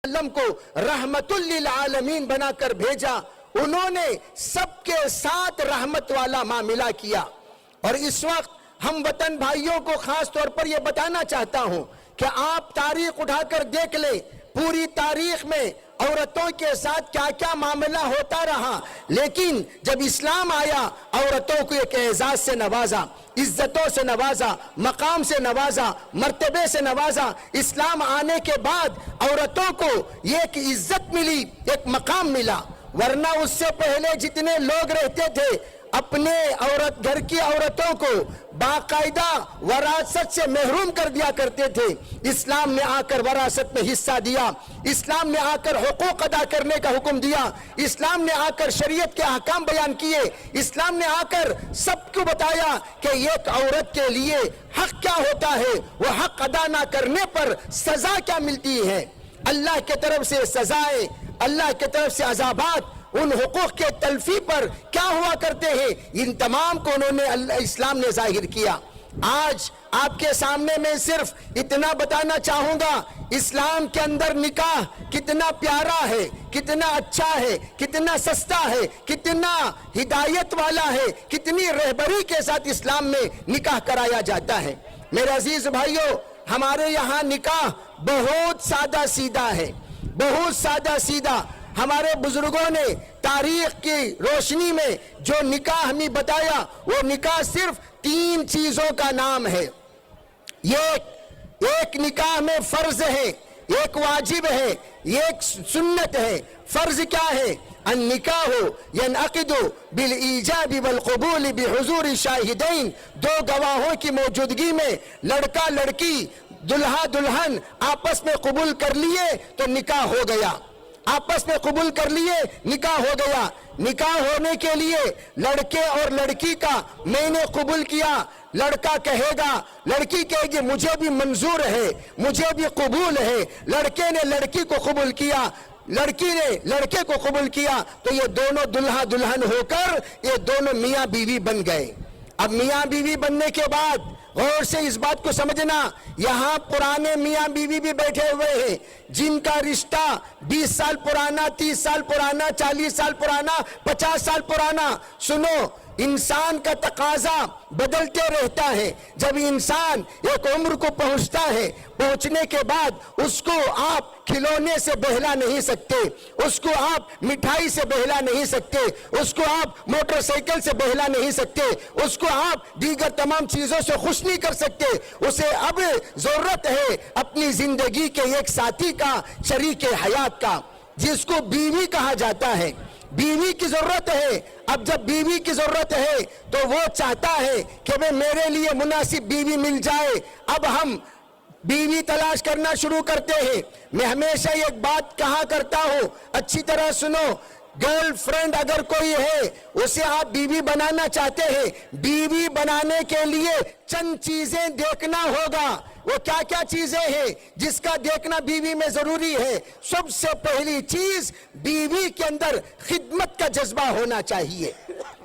वसल्लम को रहमतुल लिल आलमीन बना कर भेजा। उन्होंने सबके साथ रहमत वाला मामला किया। और इस वक्त हम वतन भाइयों को खास तौर पर यह बताना चाहता हूं कि आप तारीख उठाकर देख ले, पूरी तारीख में औरतों के साथ क्या क्या मामला होता रहा, लेकिन जब इस्लाम आया औरतों को एक एजाज से नवाजा, इज्जतों से नवाजा, मकाम से नवाजा, मर्तबे से नवाजा। इस्लाम आने के बाद औरतों को एक इज्जत मिली, एक मकाम मिला। वरना उससे पहले जितने लोग रहते थे अपने घर की औरतों को बाकायदा वरासत से महरूम कर दिया करते थे। इस्लाम ने आकर वरासत में हिस्सा दिया, इस्लाम ने आकर हुकूक अदा करने का हुक्म दिया, इस्लाम ने आकर शरीयत के अहकाम बयान किए, इस्लाम ने आकर सबको बताया कि एक औरत के लिए हक क्या होता है, वो हक अदा ना करने पर सजा क्या मिलती है। अल्लाह की तरफ से सजाएं, अल्लाह की तरफ से अज़ाबात, उन हुकूक के तलफी पर क्या हुआ करते हैं, इन तमाम को उन्होंने इस्लाम ने जाहिर किया। आज आपके सामने मैं सिर्फ इतना बताना चाहूंगा, इस्लाम के अंदर निकाह कितना प्यारा है, कितना अच्छा है, कितना सस्ता है, कितना हिदायत वाला है, कितनी रहबरी के साथ इस्लाम में निकाह कराया जाता है। मेरे अजीज भाइयों, हमारे यहाँ निकाह बहुत सादा सीधा है, बहुत सादा सीधा। हमारे बुजुर्गों ने तारीख की रोशनी में जो निकाह हमें बताया, वो निकाह सिर्फ 3 चीजों का नाम है। एक निकाह में फर्ज है, एक वाजिब है, एक सुन्नत है। फर्ज क्या है? अन्निकाहु यनअक़िदु बिल ईजाबि वल क़बूल बिहुज़ूरि शाहिदैन। 2 गवाहों की मौजूदगी में लड़का लड़की, दुल्हा दुल्हन आपस में कबूल कर लिए तो निकाह हो गया, आपस में कबूल कर लिए निकाह हो गया। निकाह होने के लिए लड़के और लड़की का मैंने कबूल किया, लड़का कहेगा, लड़की कहेगी मुझे भी मंजूर है, मुझे भी कबूल है। लड़के ने लड़की को कबूल किया, लड़की ने लड़के को कबूल किया, तो ये दोनों दुल्हा दुल्हन होकर ये दोनों मियाँ बीवी बन गए। अब मियाँ बीवी बनने के बाद गौर से इस बात को समझना, यहाँ पुराने मियाँ बीवी भी बैठे हुए हैं जिनका रिश्ता 20 साल पुराना, 30 साल पुराना, 40 साल पुराना, 50 साल पुराना। सुनो, इंसान का तकाजा बदलते रहता है। जब इंसान एक उम्र को पहुंचता है, पहुंचने के बाद उसको आप खिलौने से बहला नहीं सकते, उसको आप मिठाई से बहला नहीं सकते, उसको आप मोटरसाइकिल से बहला नहीं सकते, उसको आप दीगर तमाम चीजों से खुश नहीं कर सकते। उसे अब जरूरत है अपनी जिंदगी के एक साथी का, शरीक हयात का, जिसको बीवी कहा जाता है। बीवी की जरूरत है। अब जब बीवी की जरूरत है तो वो चाहता है कि भाई मेरे लिए मुनासिब बीवी मिल जाए। अब हम बीवी तलाश करना शुरू करते हैं। मैं हमेशा एक बात कहा करता हूं, अच्छी तरह सुनो। गर्लफ्रेंड अगर कोई है, उसे आप बीवी बनाना चाहते हैं, बीवी बनाने के लिए चंद चीजें देखना होगा। वो क्या क्या चीजें हैं जिसका देखना बीवी में जरूरी है? सबसे पहली चीज, बीवी के अंदर खिदमत का जज्बा होना चाहिए।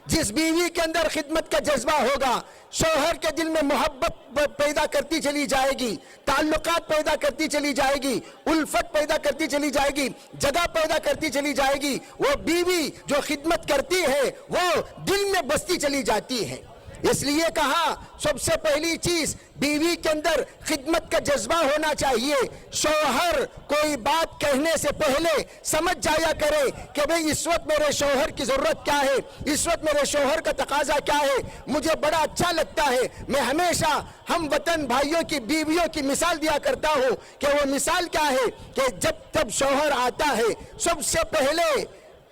जिस बीवी के अंदर खिदमत का जज्बा होगा, शौहर के दिल में मोहब्बत पैदा करती चली जाएगी, ताल्लुकात पैदा करती चली जाएगी, उल्फत पैदा करती चली जाएगी, जगह पैदा करती चली जाएगी। वो बीवी जो खिदमत करती है वो दिल में बसती चली जाती है। इसलिए कहा सबसे पहली चीज बीवी के अंदर खिदमत का जज्बा होना चाहिए। शौहर कोई बात कहने से पहले समझ जाया करे कि भाई इस वक्त मेरे शौहर की जरूरत क्या है, इस वक्त मेरे शौहर का तकाजा क्या है। मुझे बड़ा अच्छा लगता है, मैं हमेशा हम वतन भाइयों की बीवियों की मिसाल दिया करता हूं कि वो मिसाल क्या है कि जब शौहर आता है सबसे पहले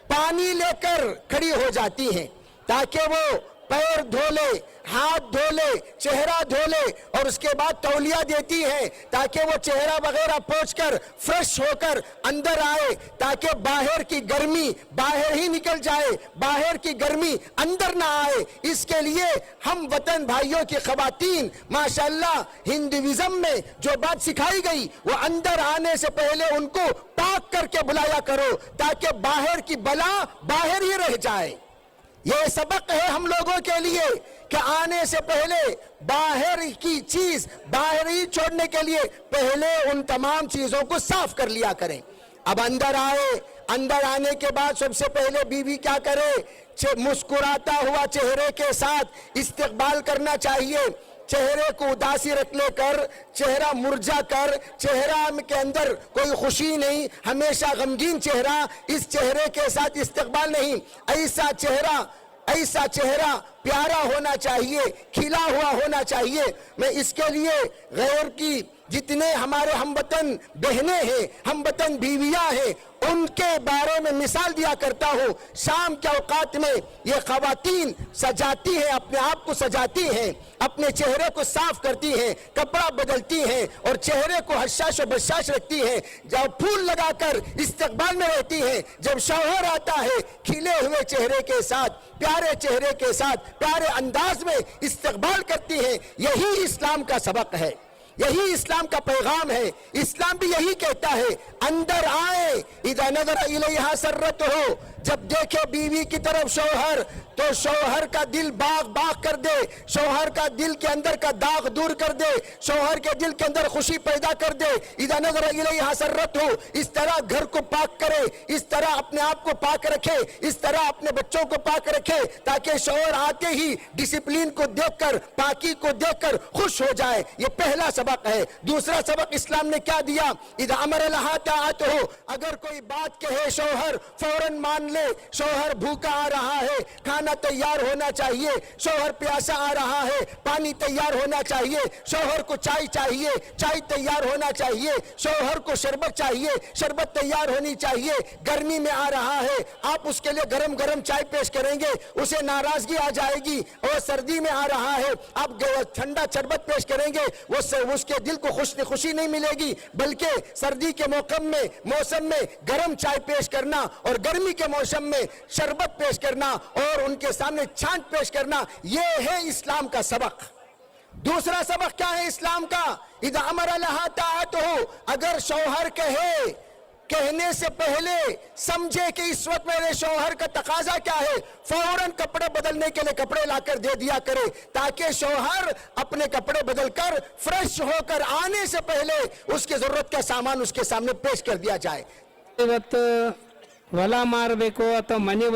पानी लेकर खड़ी हो जाती है ताकि वो पैर धो ले, हाथ धो ले, चेहरा धो ले, और उसके बाद तौलिया देती है ताकि वो चेहरा वगैरह पोंछकर फ्रेश होकर अंदर आए, ताकि बाहर की गर्मी बाहर ही निकल जाए, बाहर की गर्मी अंदर ना आए। इसके लिए हम वतन भाइयों की खवातीन माशाअल्लाह हिंदुइज्म में जो बात सिखाई गई, वो अंदर आने से पहले उनको पाक करके बुलाया करो ताकि बाहर की बला बाहर ही रह जाए। ये सबक है हम लोगों के लिए कि आने से पहले बाहर की चीज बाहर ही छोड़ने के लिए पहले उन तमाम चीजों को साफ कर लिया करें। اب اندر آئے, اندر آنے کے بعد سب سے پہلے بیوی کیا کرے, مسکراتا ہوا چہرے کے ساتھ استقبال کرنا چاہیے. چہرے کو اداسی رکھ لے کر, چہرہ مرجھا کر, چہرہ کے اندر کوئی خوشی نہیں, ہمیشہ غمگین چہرہ, اس چہرے کے ساتھ استقبال نہیں. ایسا چہرہ پیارا ہونا چاہیے, کھلا ہوا ہونا چاہیے. میں اس کے لیے غیر کی جتنے ہمارے ہم وطن بہنیں ہیں, ہم وطن بیویاں ہیں, ان کے بارے میں مثال دیا کرتا ہوں. شام کے اوقات میں یہ خواتین سجاتی ہیں, اپنے آپ کو سجاتی ہیں, اپنے چہرے کو صاف کرتی ہیں, کپڑا بدلتی ہیں اور چہرے کو حشاش و بشاش رکھتی ہیں, جب پھول لگا کر استقبال میں رہتی ہیں. جب شوہر آتا ہے کھلے ہوئے چہرے کے ساتھ, پیارے چہرے کے ساتھ, پیارے انداز میں استقبال کرتی ہیں. یہی اسلام کا سبق ہے, یہی اسلام کا پیغام ہے. اسلام بھی یہی کہتا ہے, اندر آئے, اذا نظر الیہا سرتہ, جب دیکھے بیوی کی طرف شوہر تو شوہر کا دل باغ باغ کر دے, شوہر کا دل کے اندر کا داغ دور کر دے, شوہر کے دل کے اندر خوشی پیدا کر دے. اذا نظر الیہا سرتہ, اس طرح گھر کو پاک کرے, اس طرح اپنے آپ کو پاک رکھے, اس طرح اپنے بچوں کو پاک رکھے, تاکہ شوہر آتے ہی ڈسپلین کو دیکھ کر, پاکی کو دیکھ کر خوش ہو جائے. یہ پہلا سبق ہے. دوسرا سبق اسلام نے کیا دیا, اذا امر لہا طاعتہ, اگر کوئی بات کہے شوہر فوراً مان لے. شوہر بھوکا آ رہا ہے, کھانا تیار ہونا چاہیے. شوہر پیاسا آ رہا ہے, پانی تیار ہونا چاہیے. شوہر کو چائے چاہیے, چائے تیار ہونا چاہیے. شوہر کو شربت چاہیے, شربت تیار ہونی چاہیے. گرمی میں آ رہا ہے, آپ اس کے لیے گرم گرم چائے پیش کریں گے, اسے ناراضگی آ جائے گی. اور سردی میں آ رہا ہے, آپ ٹھنڈا شربت پیش کریں گے, اس کے دل کو خوشی نہیں ملے گی. بلکہ سردی کے موسم میں گرم چائے پیش کرنا اور گرمی کے موسم میں شربت پیش کرنا اور ان کے سامنے چھانٹ پیش کرنا, یہ ہے اسلام کا سبق. دوسرا سبق کیا ہے اسلام کا, اذا امر لہا طاعتہ, اگر شوہر کہنے سے پہلے سمجھے کہ اس وقت میرے شوہر کا تقاضا کیا ہے, فوراً کپڑے بدلنے کے لیے کپڑے لا کر دے دیا کرے, تاکہ شوہر اپنے کپڑے بدل کر فریش ہو کر آنے سے پہلے اس کی ضرورت کا سامان اس کے سامنے پیش کر دیا جائے. ಇವತ್ತು ಹೊಲ ಮಾರಬೇಕು ಅಥವಾ ಮನೆ